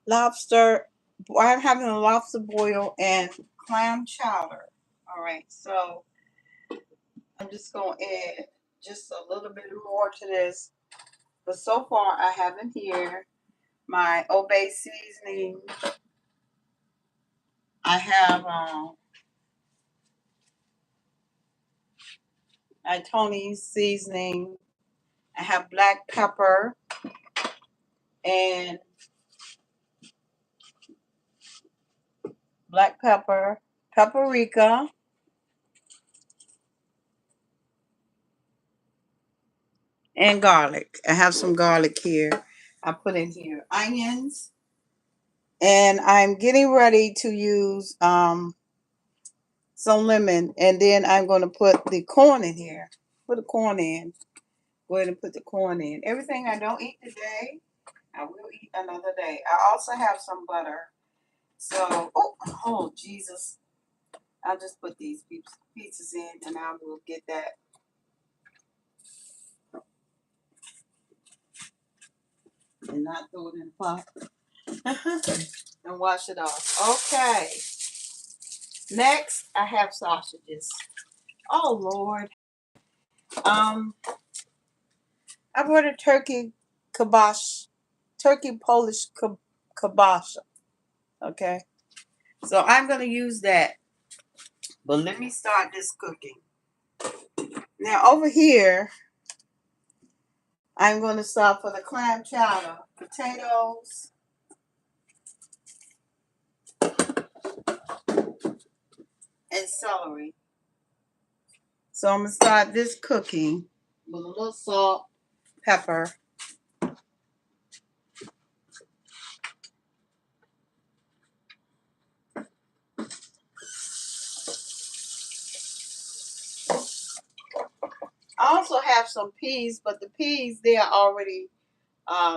lobster. I'm having a lobster boil and clam chowder. All right, so I'm just going to add just a little bit more to this. But so far, I have in here my Obey seasoning. I have my Tony's seasoning. I have black pepper and paprika, and garlic. I have some garlic here. I put in here onions, and I'm getting ready to use some lemon, and then I'm going to put the corn in here. Put the corn in. Go ahead and put the corn in. Everything I don't eat today, I will eat another day. I also have some butter. So, oh Jesus. I'll just put these pieces in, and I will get that. And not throw it in the pot. And wash it off. Okay. Next, I have sausages. Oh Lord. I bought a turkey Polish kielbasa. Okay. So I'm gonna use that. But let me start this cooking. Now over here, I'm gonna start for the clam chowder. Potatoes, and celery. So I'm gonna start this cooking with a little salt, pepper. I also have some peas, but the peas, they are already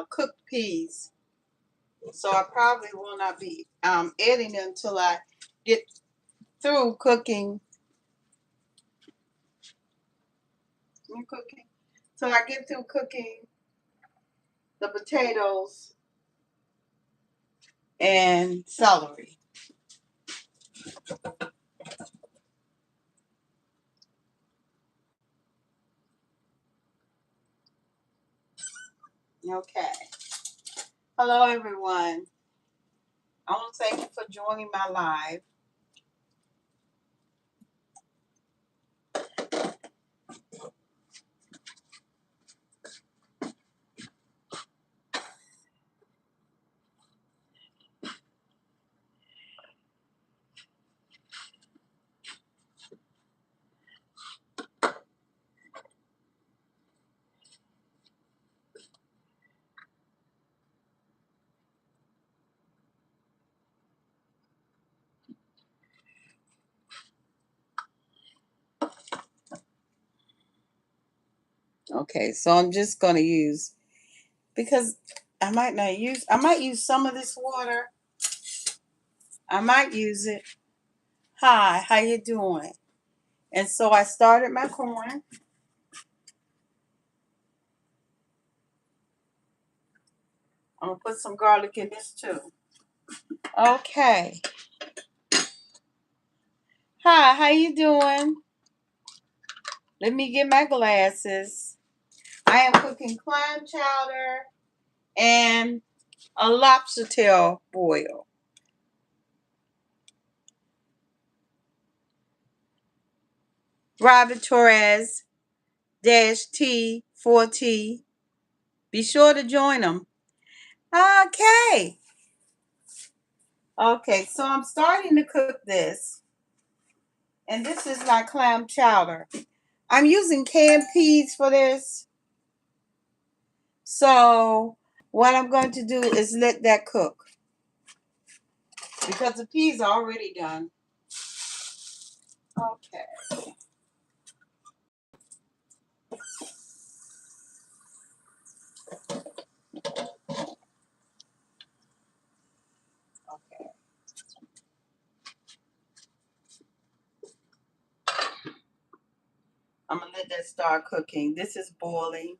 cooked peas. So I probably will not be adding them until I get through cooking. So I get through cooking the potatoes and celery. Okay. Hello, everyone. I want to thank you for joining my live. Okay, so I'm just going to use, because I might use some of this water. I might use it. Hi, how you doing? And so I started my corn. I'm going to put some garlic in this too. Okay. Hi, how you doing? Let me get my glasses. I am cooking clam chowder and a lobster tail boil. Robert Torres -T 4T. Be sure to join them. Okay. Okay, so I'm starting to cook this. And this is my clam chowder. I'm using canned peas for this. So what I'm going to do is let that cook, because the peas are already done. Okay. Okay. I'm going to let that start cooking. This is boiling.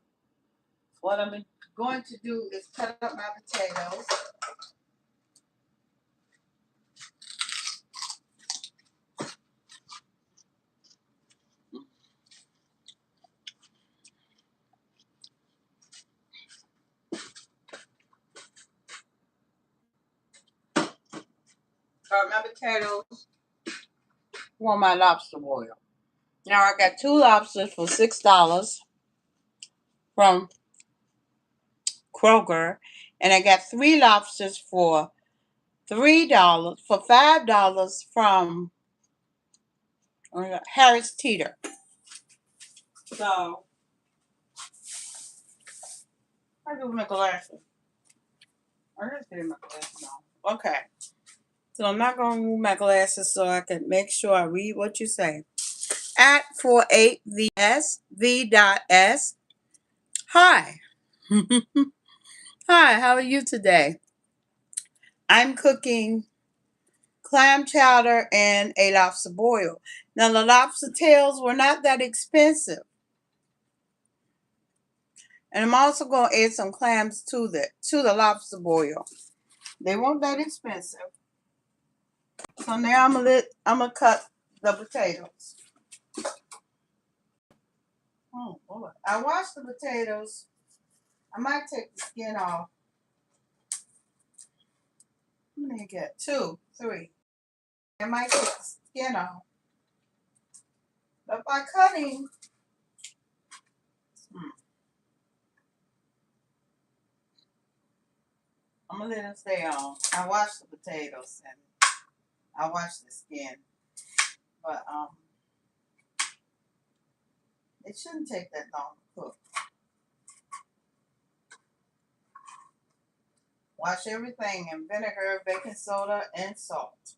What I'm going to do is cut up my potatoes. Got my potatoes. Want my lobster boil. Now I got 2 lobsters for $6 from Kroger, and I got 3 lobsters for $5 from Harris Teeter. So I do my glasses. I just did my glasses on. Okay. So I'm not gonna remove my glasses so I can make sure I read what you say. At 48VS V.S. Hi. Hi, how are you today? I'm cooking clam chowder and a lobster boil. Now the lobster tails were not that expensive. And I'm also going to add some clams to the lobster boil. They weren't that expensive. So now I'm gonna cut the potatoes. Oh boy. I washed the potatoes. I might take the skin off. Let me get 2, 3. I might take the skin off. But by cutting, I'm gonna let them stay on. I washed the potatoes and I washed the skin. But it shouldn't take that long to cook. Wash everything in vinegar, baking soda, and salt.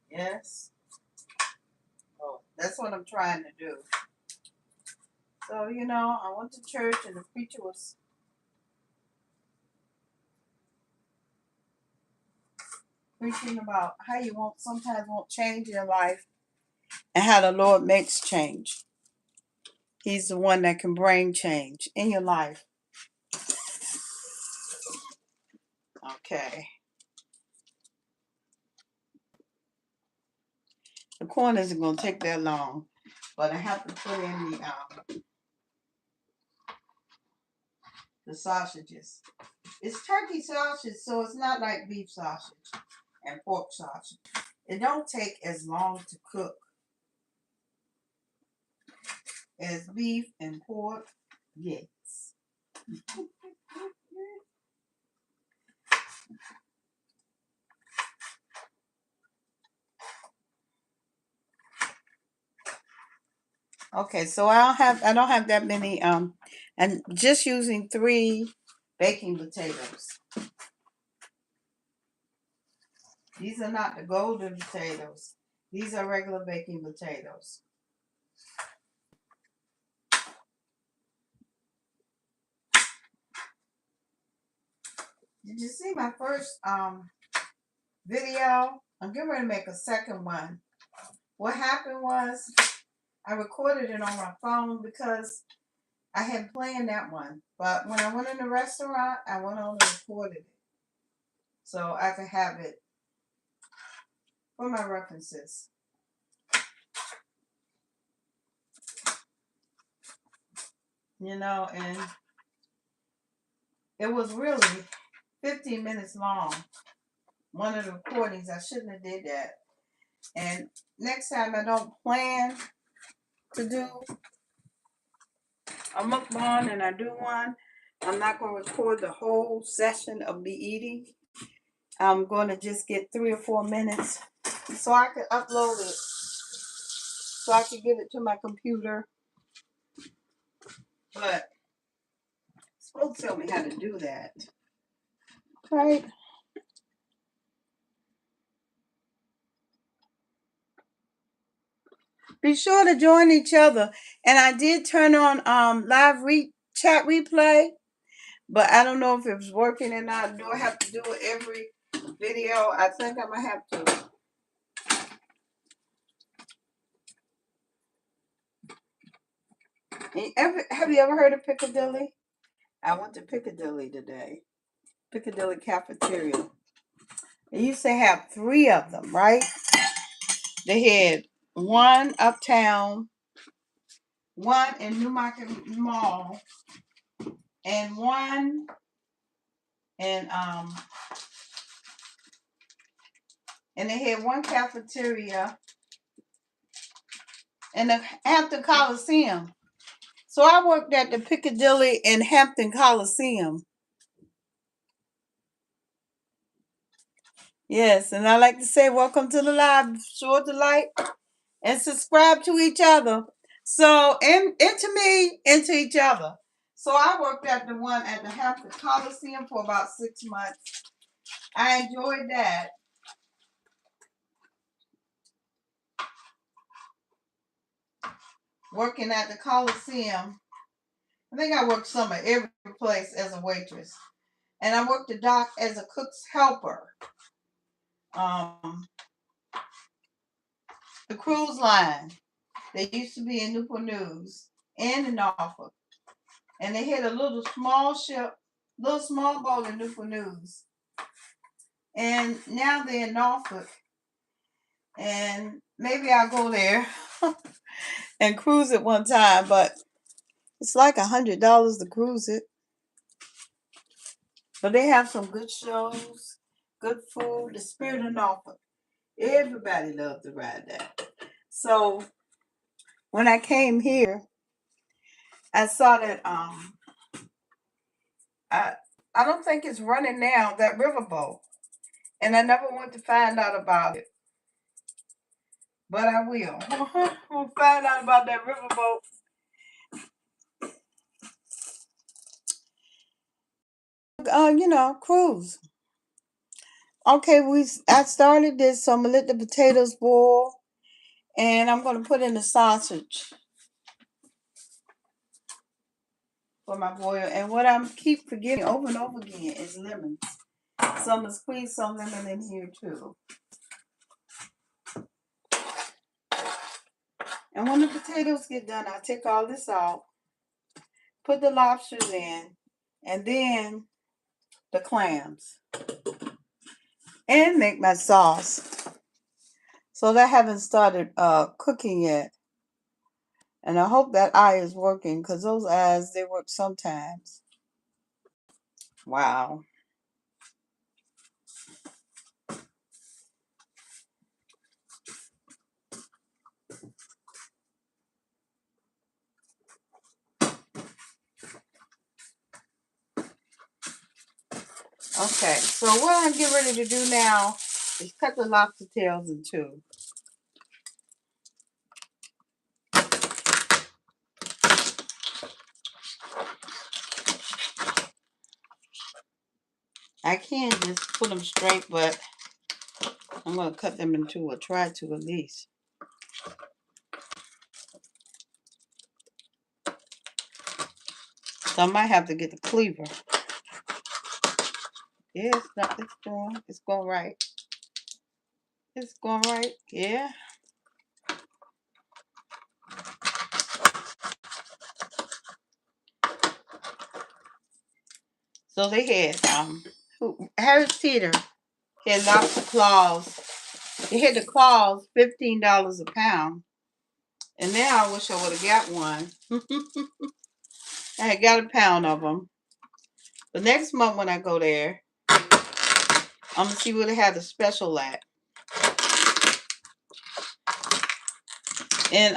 Yes. Oh, that's what I'm trying to do. So, I went to church and the preacher was preaching about how you sometimes won't change in your life and how the Lord makes change. He's the one that can bring change in your life. Okay. The corn isn't going to take that long, but I have to put in the sausages. It's turkey sausage, so it's not like beef sausage and pork sausage. It don't take as long to cook as beef and pork. Yes. Okay, so I don't have that many and just using 3 baking potatoes. These are not the golden potatoes. These are regular baking potatoes. Did you see my first video? I'm getting ready to make a second one. What happened was I recorded it on my phone because I had planned that one. But when I went in the restaurant, I went on and recorded it. So I could have it for my references. And it was really 15 minutes long. One of the recordings, I shouldn't have did that. And next time I don't plan to do a mukbang and I do one, I'm not going to record the whole session of me eating. I'm going to just get 3 or 4 minutes so I can upload it, so I can give it to my computer. But it's supposed to tell me how to do that. Right? Be sure to join each other. And I did turn on live chat replay, but I don't know if it was working or not. Do I have to do it every video? I think I might have to. Have you ever heard of Piccadilly? I went to Piccadilly today. Piccadilly Cafeteria. They used to have 3 of them, right? They had one uptown, one in Newmarket Mall, and one in And they had one cafeteria in the Hampton Coliseum. So I worked at the Piccadilly and Hampton Coliseum. Yes, and I like to say welcome to the live, short the light, and subscribe to each other. So, and into me, into each other. So I worked at the one at the Hampton Coliseum for about 6 months. I enjoyed that. Working at the Coliseum. I think I worked some at every place as a waitress. And I worked the dock as a cook's helper. The cruise line. They used to be in Newport News and in Norfolk. And they had a little small ship, little small boat in Newport News. And now they're in Norfolk. And maybe I'll go there and cruise it one time, but it's like $100 to cruise it. But they have some good shows, good food, the Spirit of Norfolk. Everybody loves to ride that. So when I came here, I saw that I I don't think it's running now, that riverboat. And I never went to find out about it. But I will. I'll find out about that riverboat. Cruise. Okay, I started this, so I'm gonna let the potatoes boil, and I'm gonna put in the sausage for my boil. And what I keep forgetting over and over again is lemons. So I'm gonna squeeze some lemon in here too. And when the potatoes get done, I take all this out, put the lobsters in, and then the clams, and make my sauce. So that haven't started cooking yet. And I hope that eye is working, because those eyes, they work sometimes. Wow. Okay, so what I'm getting ready to do now is cut the lobster tails in two. I can just put them straight, but I'm going to cut them in two, or try to at least. So I might have to get the cleaver. Yeah, it's going right. It's going right, yeah. So they had, Harris Teeter had lobster claws. They had the claws, $15 a pound. And now I wish I would have got one. I had got a pound of them. The next month when I go there, I'm going to see what they have the special at. And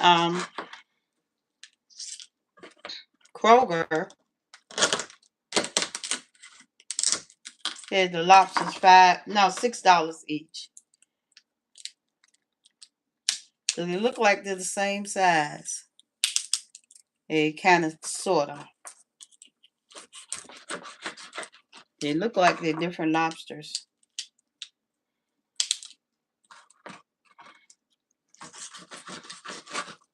Kroger had the lobsters $6 each. So they look like they're the same size. They kind of, sort of. They look like they're different lobsters.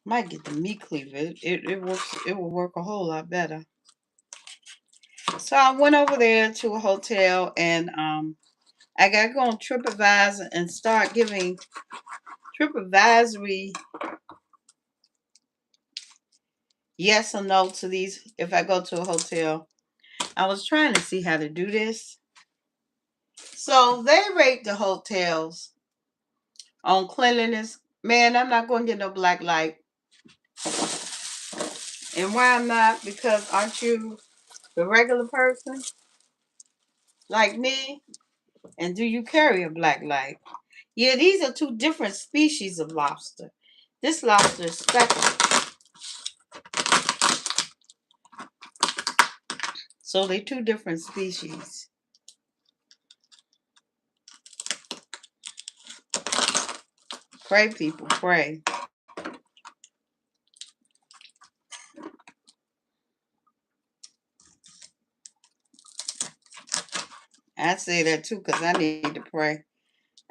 Might get the meat cleaver. It works. It will work a whole lot better. So I went over there to a hotel, and I got to go on TripAdvisor and start giving TripAdvisory yes or no to these if I go to a hotel. I was trying to see how to do this. So they rate the hotels on cleanliness. Man, I'm not going to get no black light. And why I'm not? Because aren't you the regular person like me? And do you carry a black light? Yeah, these are two different species of lobster. This lobster is speckled. So they're two different species. Pray, people, pray. I say that too because I need to pray.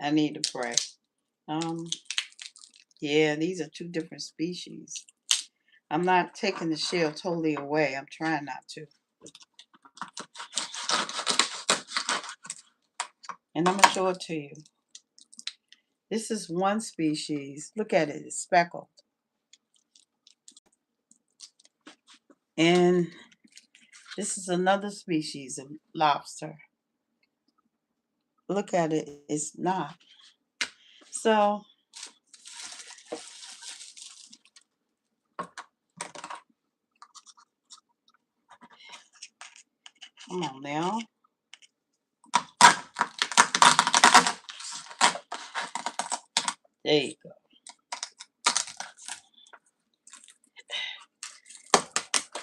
I need to pray. Yeah, these are two different species. I'm not taking the shell totally away. I'm trying not to. And I'm going to show it to you. This is one species. Look at it. It's speckled. And this is another species of lobster. Look at it. It's not. So, come on now. There you go.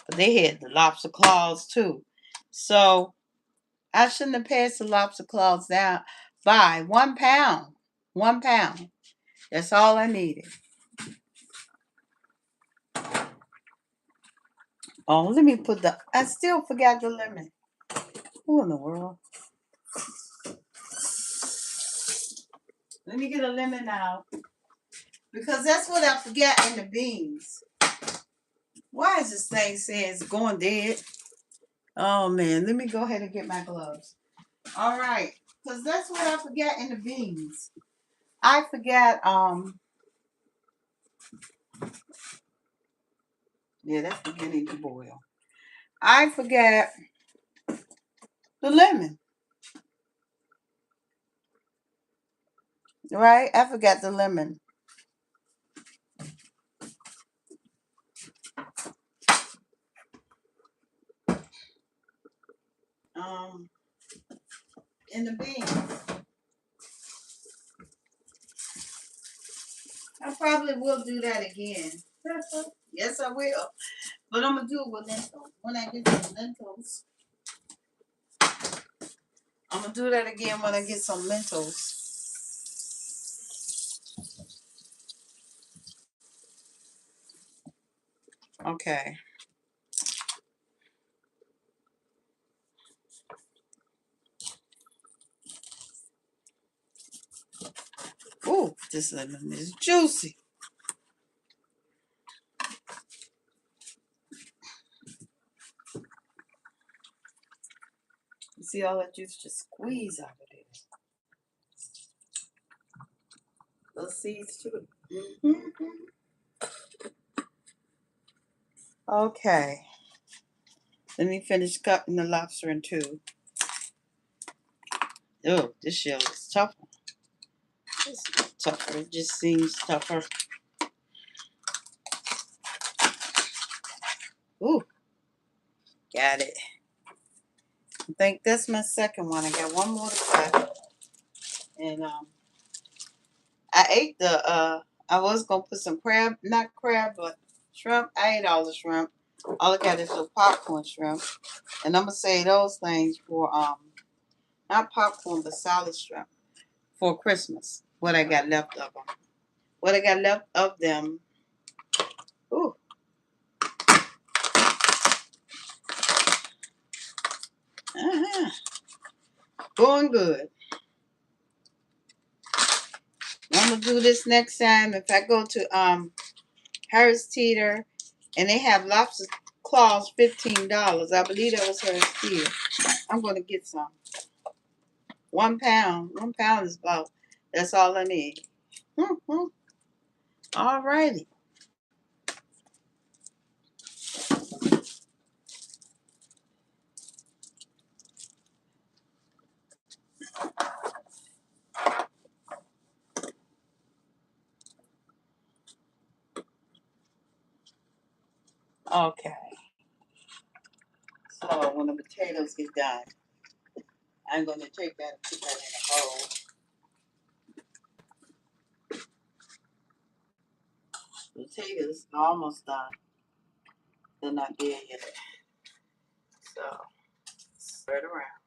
But they had the lobster claws too. So, I shouldn't have passed the lobster claws down by 1 pound. 1 pound. That's all I needed. Oh, let me put I still forgot the lemon. Who in the world? Let me get a lemon out. Because that's what I forgot in the beans. Why is this thing saying it's going dead? Oh man, let me go ahead and get my gloves. All right. Because that's what I forgot in the beans. I forgot, yeah, that's beginning to boil. I forgot the lemon. Right? I forgot the lemon. Um, in the beans. I probably will do that again. Yes, I will. But I'm going to do it with lentils. When I get some lentils. I'm going to do that again when I get some lentils. Okay. Ooh, this lemon is juicy. You see all that juice just squeeze out of there. Little seeds too. Okay. Let me finish cutting the lobster in two. Oh, this shell is tougher. It's not tougher. It just seems tougher. Ooh, got it. I think that's my second one. I got one more to cut. And I ate I was gonna put some crab, not crab, but shrimp. I ate all the shrimp. All I got is the popcorn shrimp. And I'm gonna say those things for not popcorn but solid shrimp for Christmas. What I got left of them. What I got left of them. Ooh. Uh-huh. Going good. I'm gonna do this next time. If I go to Harris Teeter and they have lobster claws, $15. I believe that was Harris Teeter. I'm gonna get some. 1 pound. 1 pound is about. That's all I need. Mm-hmm. All righty. Okay. So when the potatoes get done, I'm gonna take that and put that in a bowl. is almost done. They're not there yet. So spread around.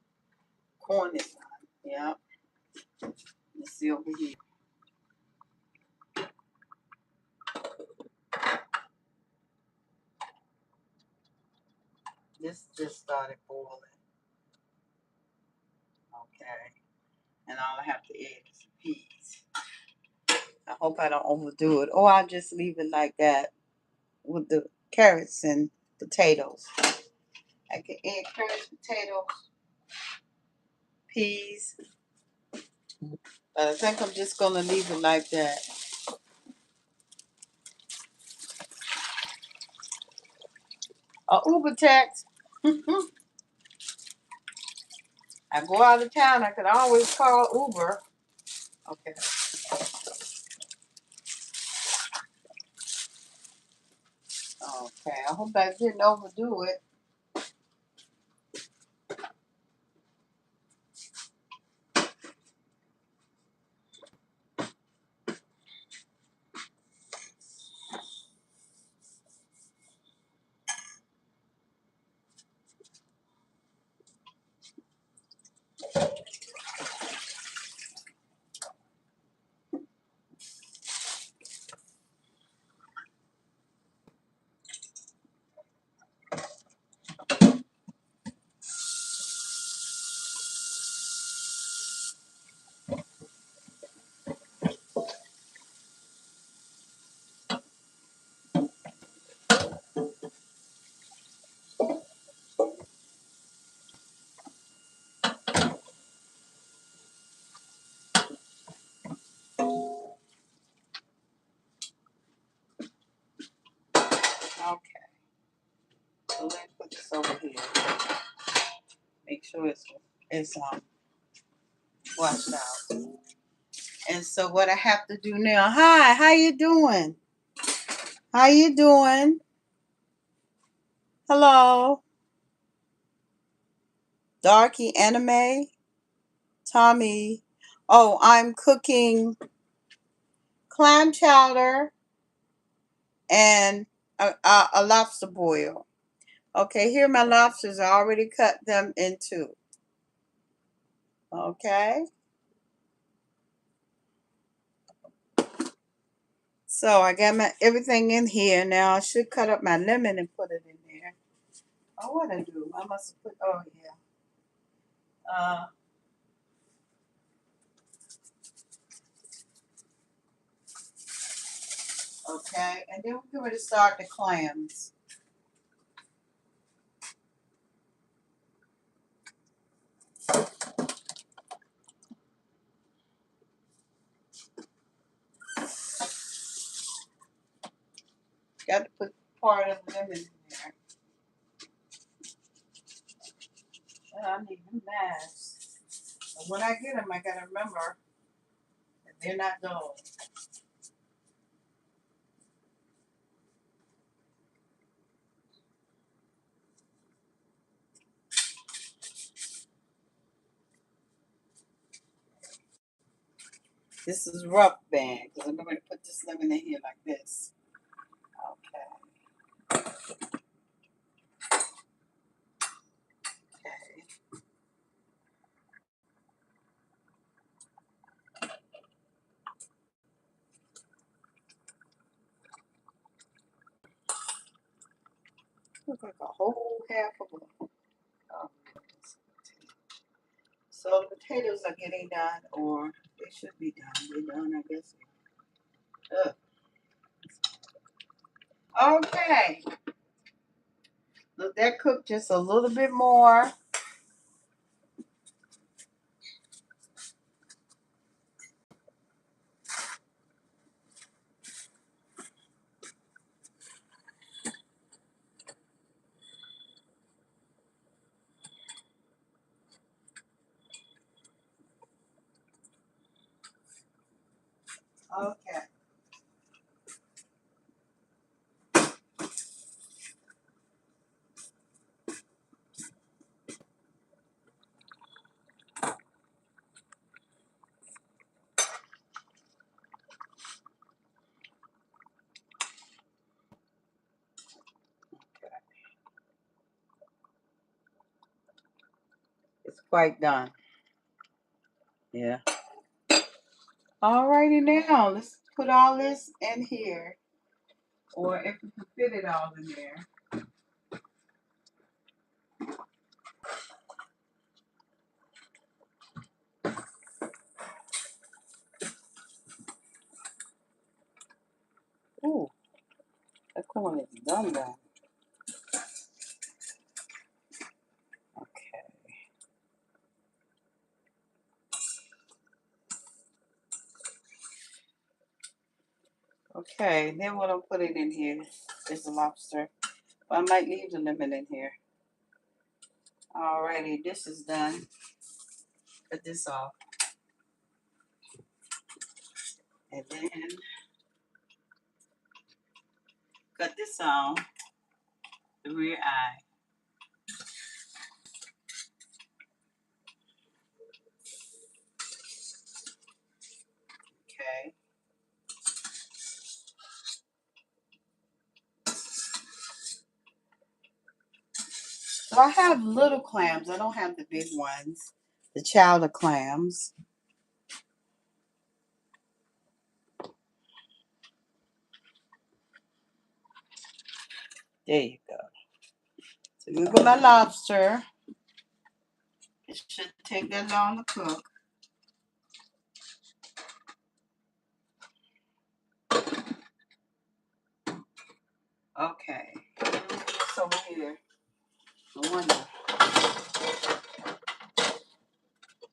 Corn is done. Yep. Let's see over here. This just started boiling. Okay. And all I have to add is peas. I hope I don't overdo it. Or I'll just leave it like that with the carrots and potatoes. I can add carrots, potatoes, peas. But I think I'm just going to leave it like that. Uber text. I go out of town, I could always call Uber. Okay. Okay, I hope I didn't overdo it. Okay, so let's put this over here. Make sure it's washed out. And so what I have to do now, hi, how you doing? How you doing? Hello? Darky Anime? Tommy? Oh, I'm cooking clam chowder and a lobster boil. Okay, here my lobsters. I already cut them in two. Okay. So I got my everything in here. Now I should cut up my lemon and put it in there. Oh, what I do? I must have put, oh yeah. Okay, and then we're going to start the clams. Got to put part of the lemon in there. And I need them mashed. But when I get them, I got to remember that they're not dull. This is rough band because I'm going to put this lemon in here like this. Okay. Okay. Looks like a whole half of them. Oh, so the potatoes are getting done, or they should be done. They're done, I guess. Ugh. Okay. Look, that cooked just a little bit more. Okay. quite done. Yeah. Alrighty now, let's put all this in here. Or if we can fit it all in there. Ooh, that corn is done. Okay. Okay, then what I'll put it in here is the lobster. But I might leave the lemon in here. Alrighty, this is done. Cut this off. And then cut this on the rear eye. Okay. So I have little clams. I don't have the big ones. The chowder clams. There you go. So you go my lobster. It should take that long to cook. Okay. What's over here? I wonder.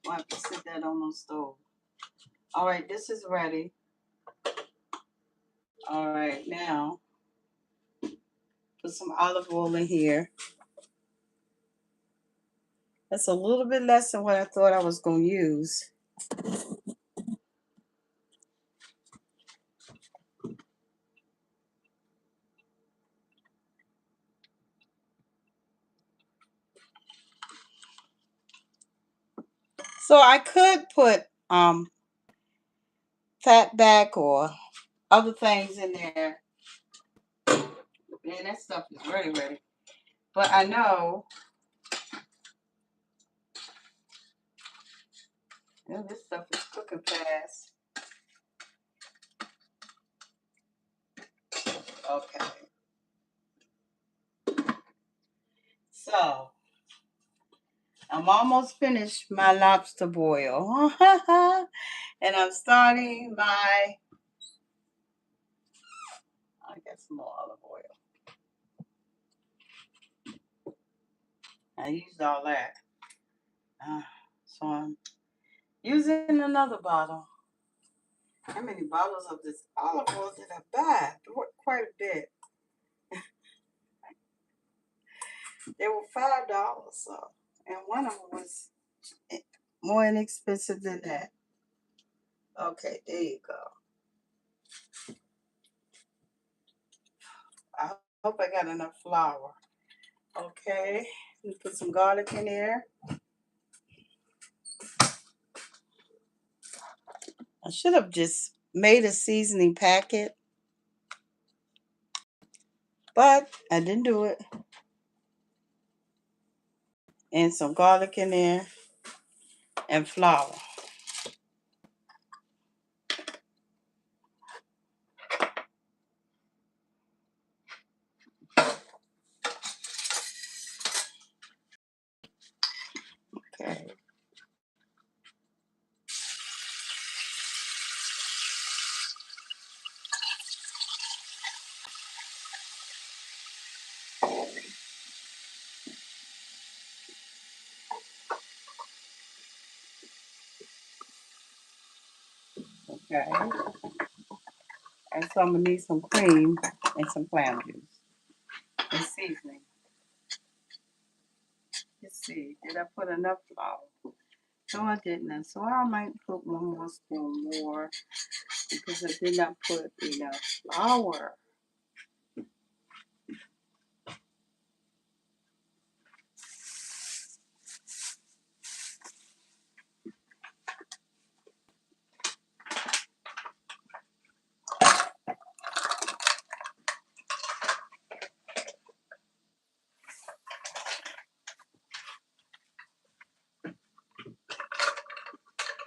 I'll have to sit that on the stove. All right, this is ready. All right, now put some olive oil in here. That's a little bit less than what I thought I was going to use. So I could put fat back or other things in there. Man, that stuff is ready. But I know this stuff is cooking fast. Okay. So I'm almost finished my lobster boil. And I'm starting my, I got some more olive oil. I used all that. So I'm using another bottle. How many bottles of this olive oil did I buy? Quite a bit. They were $5, so, and one of them was more inexpensive than that. Okay, there you go. I hope I got enough flour. Okay, put some garlic in there. I should have just made a seasoning packet, but I didn't do it. And some garlic in there and flour. Okay. Okay. And so I'm gonna need some cream and some clam juice and seasoning. Let's see, did I put enough flour? No, I didn't. So I might put one more spoon more because I did not put enough flour.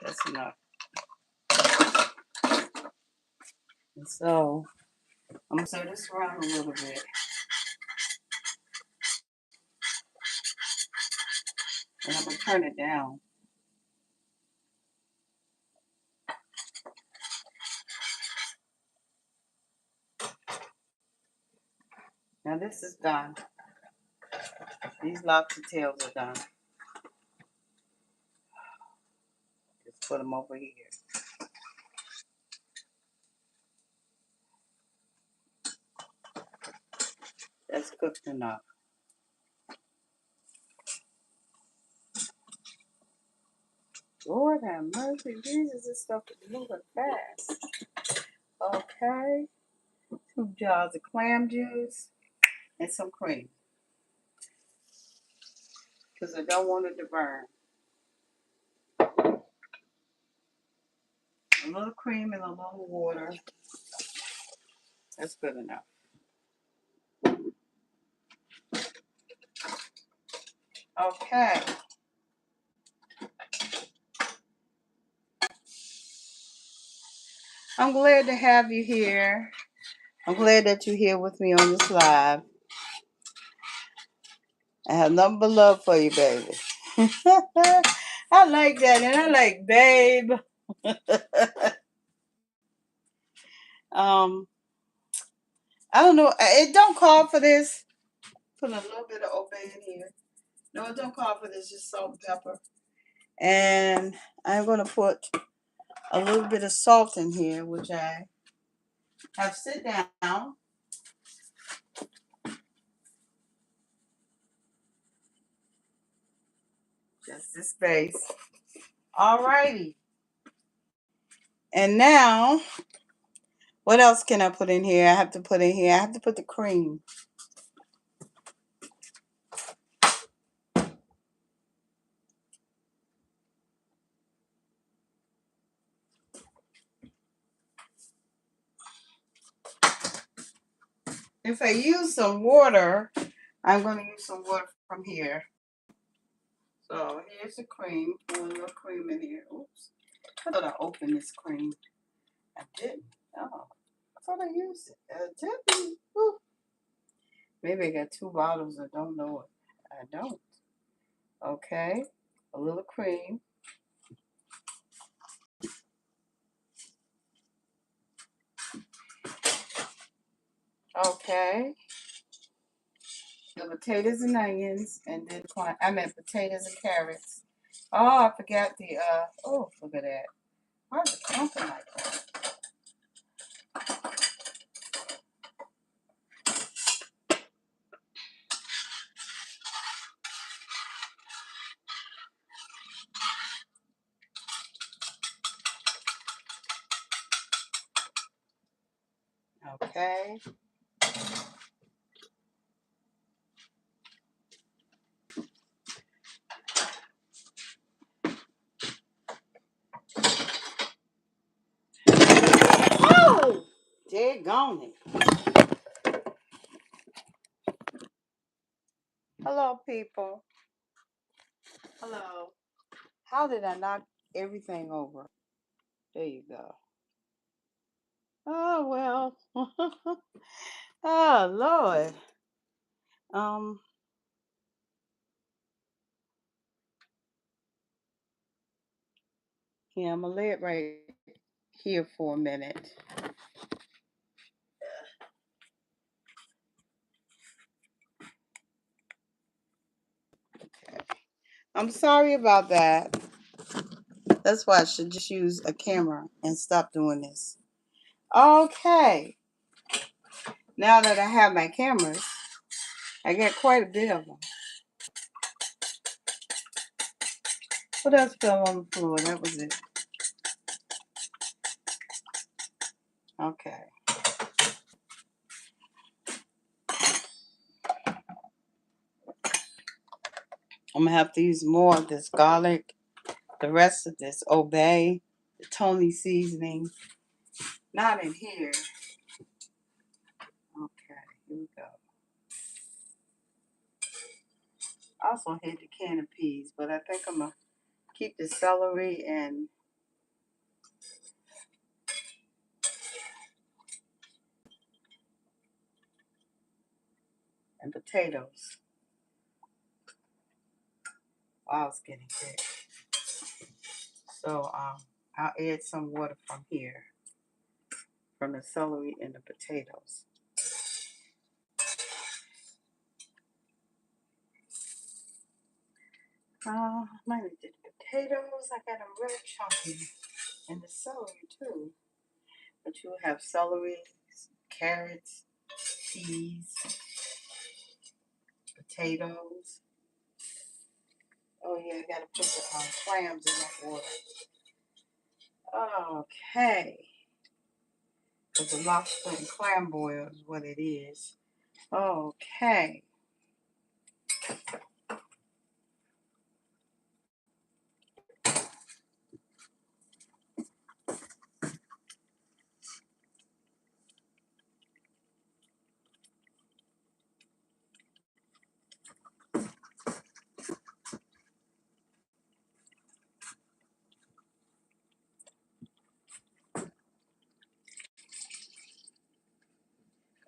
That's enough. And so I'm gonna stir this around a little bit. And I'm gonna turn it down. Now this is done. These lobster tails are done. Just put them over here. That's cooked enough. Lord have mercy, Jesus, this stuff is moving fast. Okay. 2 jars of clam juice and some cream. Because I don't want it to burn. A little cream and a little water. That's good enough. Okay. I'm glad to have you here. I'm glad that you're here with me on this live. I have nothing but love for you, baby. I like that, and I like babe. I don't know. It don't call for this. Put a little bit of obey in here. No, it don't call for this. Just salt and pepper. And I'm gonna put a little bit of salt in here, which I have sit down. Just this base. Alrighty. And now, what else can I put in here? I have to put in here. I have to put the cream. If I use some water, I'm going to use some water from here. So here's the cream. Put a little cream in here. Oops. I thought I opened this cream. I didn't. Oh, I thought I used it. I didn't. Ooh. Maybe I got 2 bottles. I don't know it. I don't. Okay. A little cream. Okay. The potatoes and onions, and then I meant potatoes and carrots. Oh, I forgot the oh, look at that. Why is it clumping like that? Okay. Oh, daggone it. Hello, people. Hello. How did I knock everything over? There you go. Oh well. Oh Lord. Um. Yeah, I'm gonna lay it right here for a minute. I'm sorry about that. That's why I should just use a camera and stop doing this. Okay. Now that I have my cameras, I got quite a bit of them. What else fell on the floor? That was it. Okay. I'm gonna have to use more of this garlic. The rest of this obey, the Tony seasoning. Not in here. Okay, here we go. I also had the can of peas, but I think I'm gonna keep the celery and and potatoes. Wow, it's getting thick. So I'll add some water from here, from the celery and the potatoes. Might have did the potatoes. I got them real chunky, and the celery too. But you have celery, carrots, peas, potatoes. Oh yeah, I gotta put the clams in that water. Okay, because the lobster and clam boil is what it is. Okay.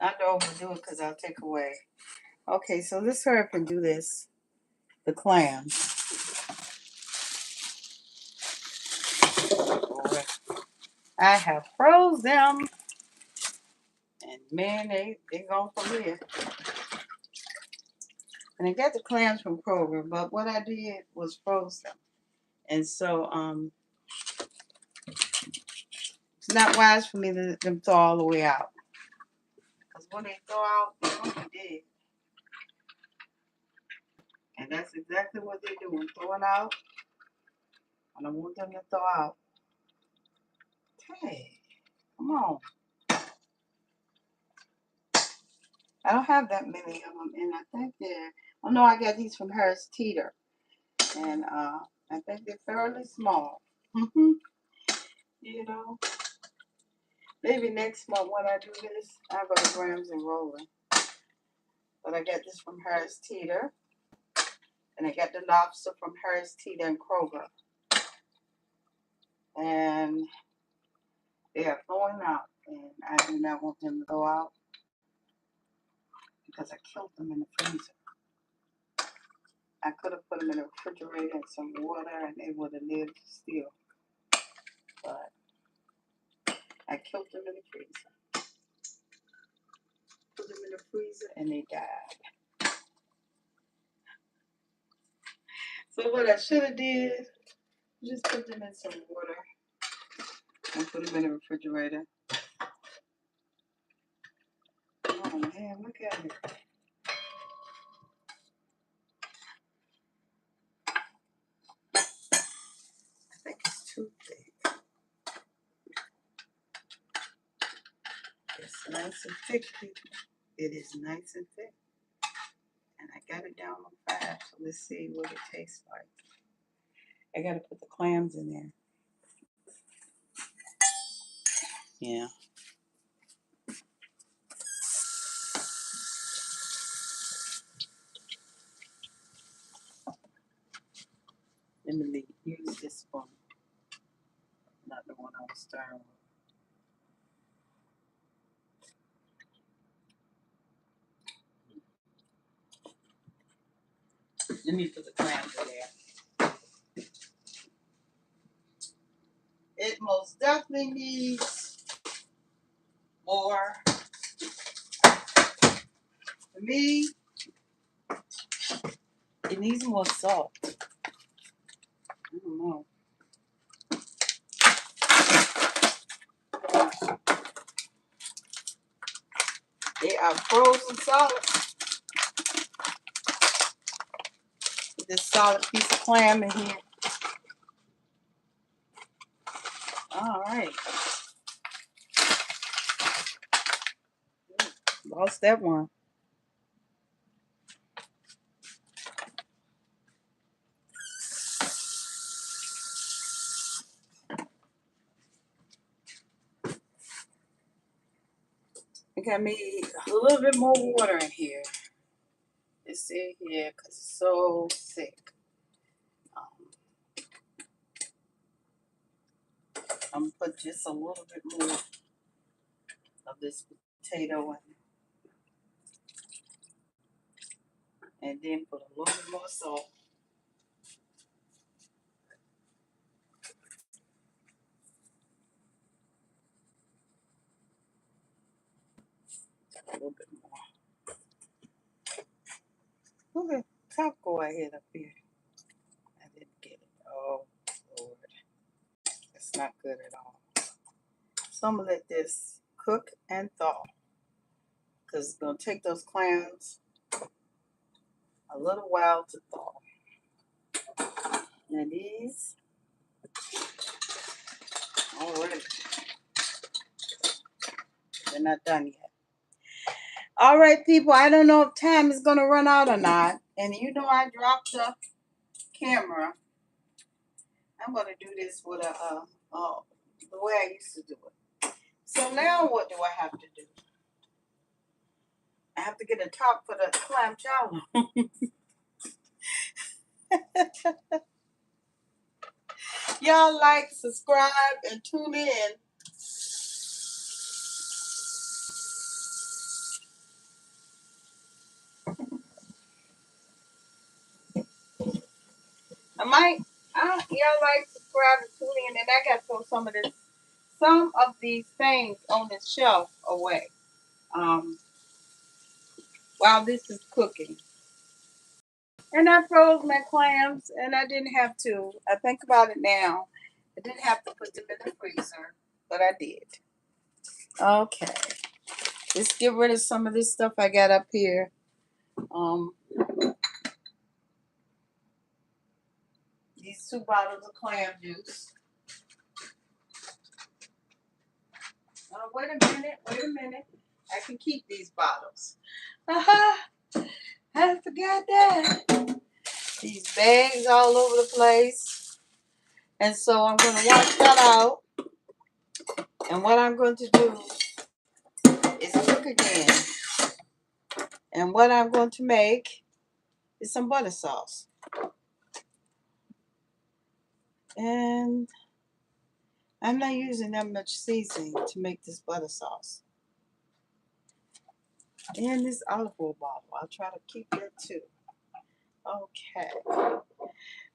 Not to overdo it because I'll take away. Okay, so let's hurry up and do this. The clams. I have froze them. And man, they gone from here. And I got the clams from Kroger, but what I did was froze them. And so it's not wise for me to let them thaw all the way out. Because when they thaw out, they really did. And that's exactly what they're doing, thawing out. And I want them to thaw out. Hey, come on. I don't have that many of them, and I think they're, oh no, I got these from Harris Teeter. And I think they're fairly small. You know, maybe next month when I do this, I'll go to Grams and Roller. But I got this from Harris Teeter. And I got the lobster from Harris Teeter and Kroger. And they are thawing out. And I do not want them to go out because I killed them in the freezer. I could have put them in the refrigerator and some water and they would have lived still. But I killed them in the freezer. Put them in the freezer and they died. So what I should have did, just put them in some water and put them in the refrigerator. Oh man, look at it. I think it's too thick. It's nice and thick, people. It is nice and thick. And I got it down on 5, so let's see what it tastes like. I gotta put the clams in there. Yeah. Let me use this spoon, not the one I was stirring with. Let me put the clams in there. It most definitely needs more. For me, it needs more salt. I don't know. They are frozen solid. Put this solid piece of clam in here. All right. Lost that one. I got me a little bit more water in here. Let's see here, because it's so thick. I'm going to put just a little bit more of this potato in. And then put a little bit more salt. A little bit more. Look at top go ahead up here. I didn't get it. Oh, Lord. It's not good at all. So I'm going to let this cook and thaw. Because it's going to take those clams a little while to thaw. Now these, already, they're not done yet. All right, people, I don't know if time is going to run out or not. And you know I dropped the camera. I'm going to do this with the way I used to do it. So now what do I have to do? I have to get a top for the clam chowder. Y'all like, subscribe, and tune in. Y'all like, subscribe, and tune in, and I got to throw some of these things on the shelf away while this is cooking. And I froze my clams, and I didn't have to. I think about it now. I didn't have to put them in the freezer, but I did. Okay. Let's get rid of some of this stuff I got up here. These 2 bottles of clam juice. Wait a minute. I can keep these bottles. I forgot that. These bags all over the place. And so I'm going to wash that out. And what I'm going to do is cook again. And what I'm going to make is some butter sauce. And I'm not using that much seasoning to make this butter sauce. And this olive oil bottle. I'll try to keep that too. Okay.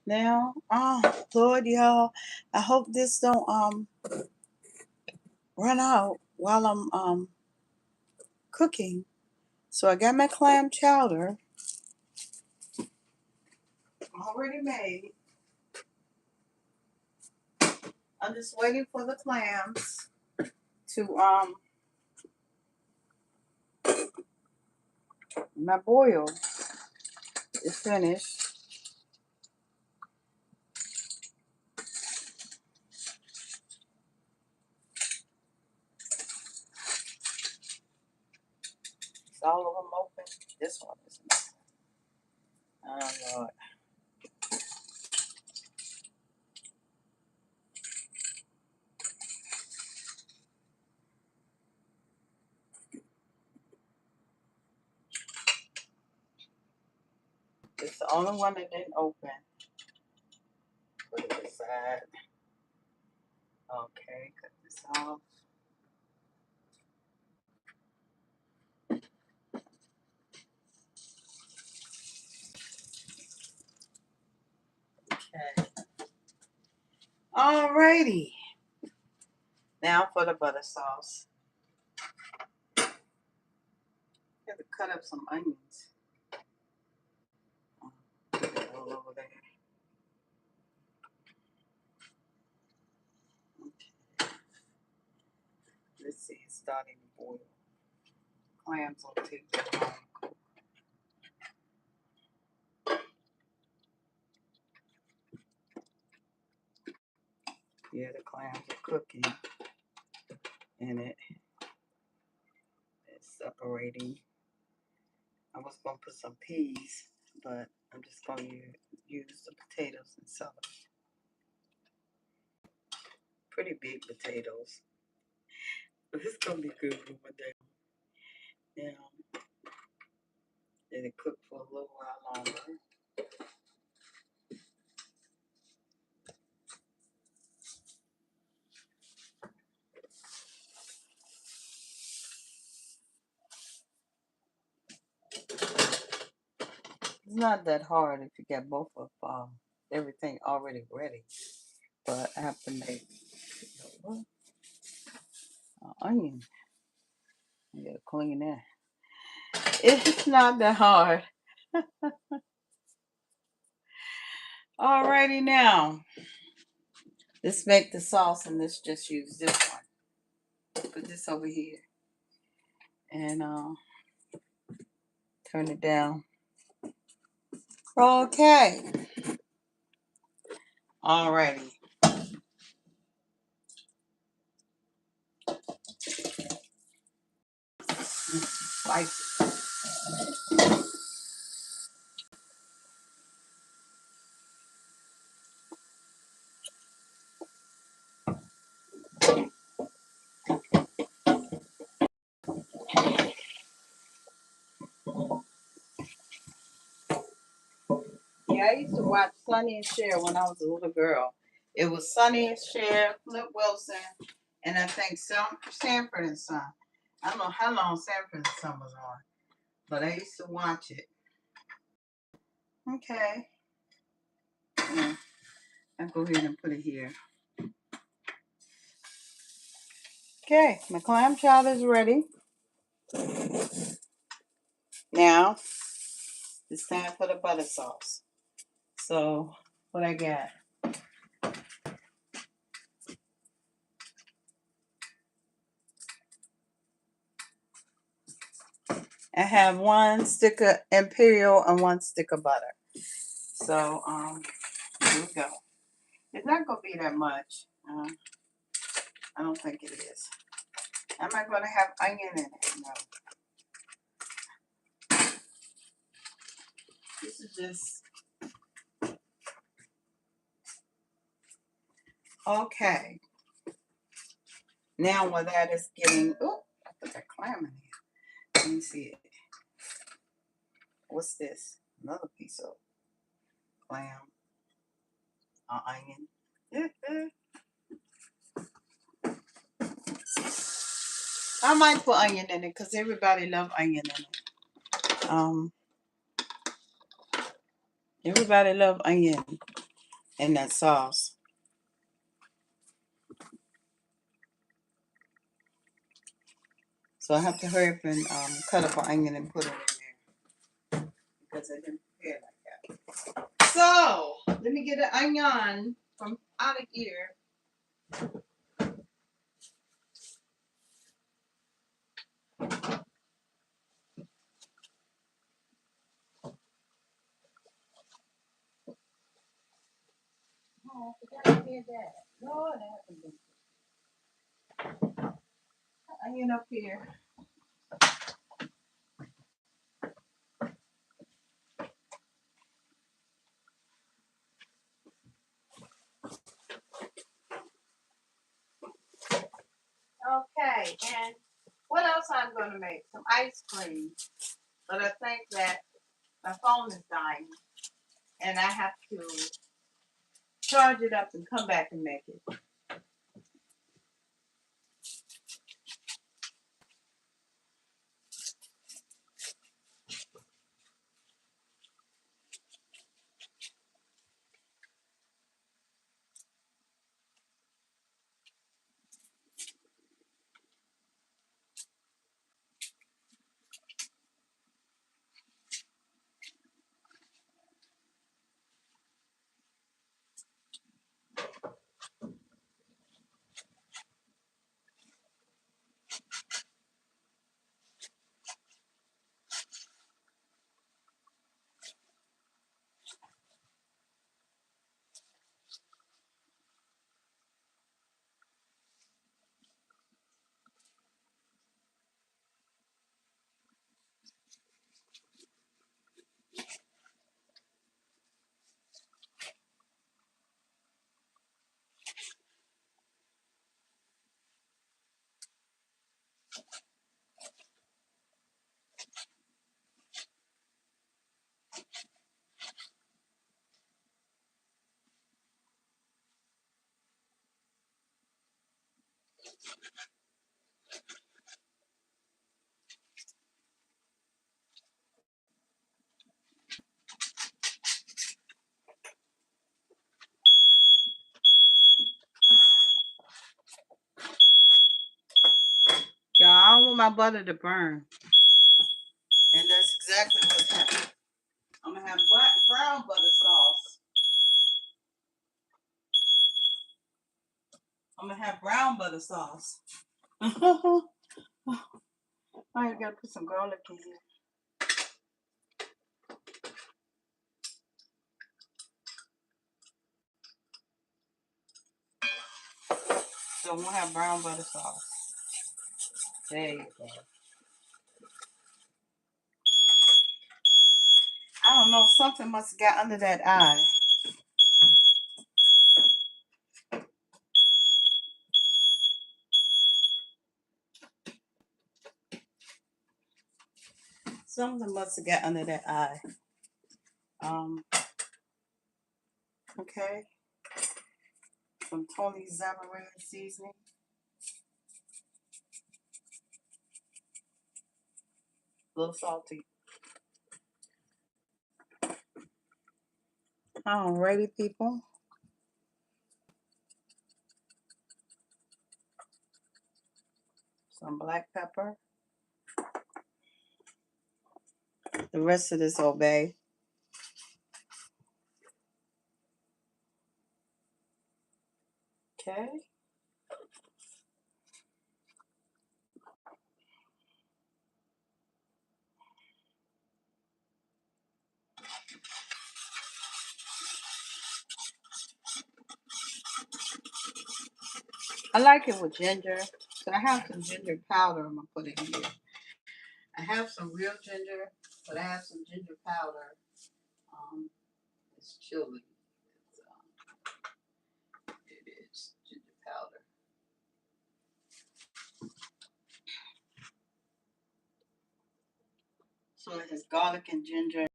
Now, oh Lord, y'all, I hope this don't run out while I'm cooking. So I got my clam chowder already made. I'm just waiting for the clams to my boil is finished. It's all of them open. This one is missing. Oh Lord. It's the only one that didn't open. Put it aside. Okay, cut this off. Okay. Alrighty. Now for the butter sauce. Got to cut up some onions. Put it all over there. Okay. Let's see, it's starting to boil. Clams will take that long. Yeah, the clams are cooking and it's separating. I was going to put some peas, but I'm just going to use the potatoes and celery. Pretty big potatoes. But it's going to be good for one day. Now, let it cook for a little while longer. not that hard if you get both of everything already ready. But I have to make onion. I gotta clean that. It's not that hard. Alrighty now. Let's make the sauce and let's just use this one. Put this over here. And turn it down. Okay. Alrighty. Spicy. Yeah, I used to watch Sonny and Cher when I was a little girl. It was Sonny and Cher, Flip Wilson, and I think Sanford and Son. I don't know how long Sanford and Son was on, but I used to watch it. Okay. Yeah, I'll go ahead and put it here. Okay, my clam chowder is ready. Now, it's time for the butter sauce. So, what I got? I have 1 stick of Imperial and 1 stick of butter. So, here we go. It's not going to be that much. I don't think it is. Am I going to have onion in it? No. This is just... Okay. Now, when that is getting... Oh, I put that clam in here. Let me see it. What's this? Another piece of clam. Onion. I might put onion in it because everybody love onion in it. Everybody love onion in that sauce. So I have to hurry up and cut up an onion and put it in there because I didn't prepare like that. So let me get an onion from out of here. Oh, I forgot I did that. Lord, I have to do onion up here. Okay, and what else I'm going to make? Some ice cream. But I think that my phone is dying, and I have to charge it up and come back and make it. want my butter to burn. And that's exactly what's happening. I'm going to have brown butter sauce. I'm going to have brown butter sauce. I got to put some garlic in here. So I'm going to have brown butter sauce. There you go. I don't know, something must have got under that eye. Something must have got under that eye. Okay. Some Tony Zamarin seasoning. A little salty. Alrighty, people. Some black pepper. The rest of this obey. Okay. I like it with ginger. So I have some ginger powder I'm going to put in here. I have some real ginger, but I have some ginger powder. It's chili. It is ginger powder. So it has garlic and ginger.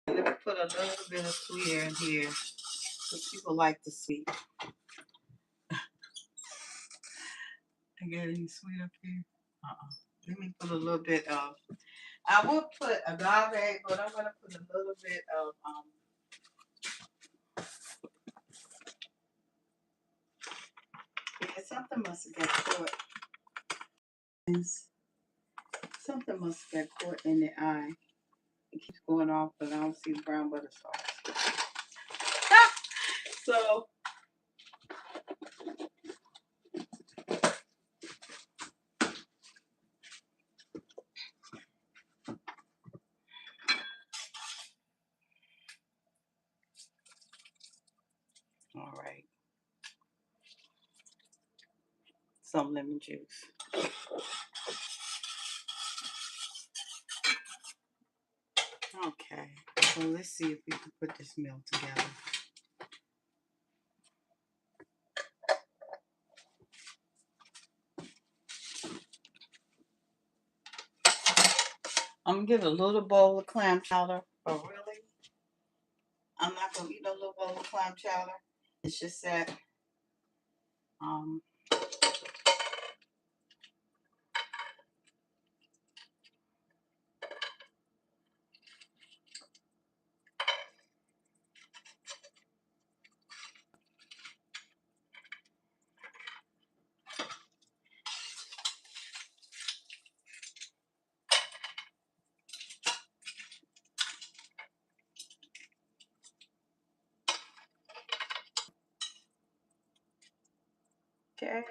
Let me put a little bit of sweeter in here. Because people like the sweet. I got any sweet up here? Let me put a little bit of. I will put agave, but I'm gonna put a little bit of yeah, something must have got caught. Something must have got caught in the eye. It keeps going off, but I don't see the brown butter sauce. So all right. Some lemon juice. Okay. So let's see if we can put this meal together. I'm gonna get a little bowl of clam chowder, but really, I'm not gonna eat a little bowl of clam chowder. It's just that okay.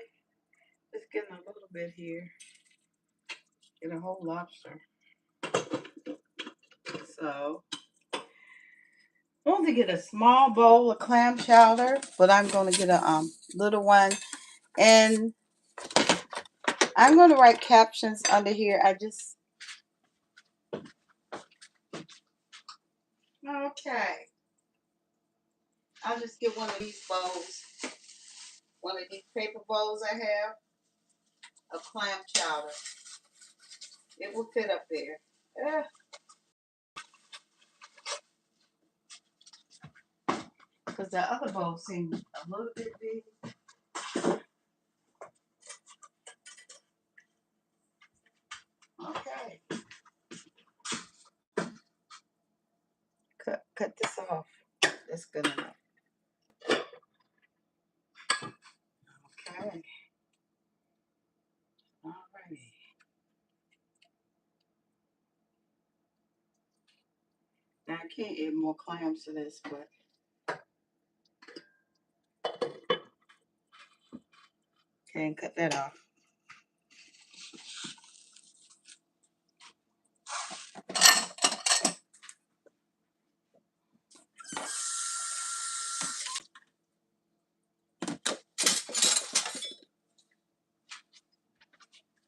Just getting a little bit here. Get a whole lobster. So I want to get a small bowl of clam chowder, but I'm going to get a little one. And I'm going to write captions under here. Okay. I'll just get one of these bowls. One of these paper bowls I have of clam chowder. It will fit up there. Because the other bowl seems a little bit big. Okay. Cut this off. That's good enough. Okay. Alrighty. I can't add more clams to this, but okay, and cut that off.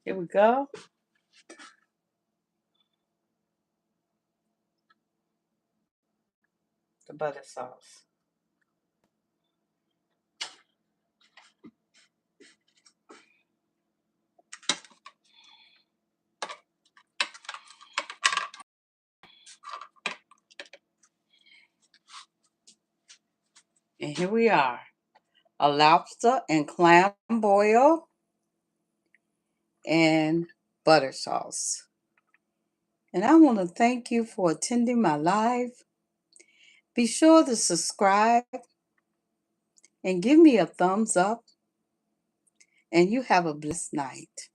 Here we go. The butter sauce. And here we are. A lobster and clam boil and butter sauce. And I want to thank you for attending my live. Be sure to subscribe and give me a thumbs up. And you have a blessed night.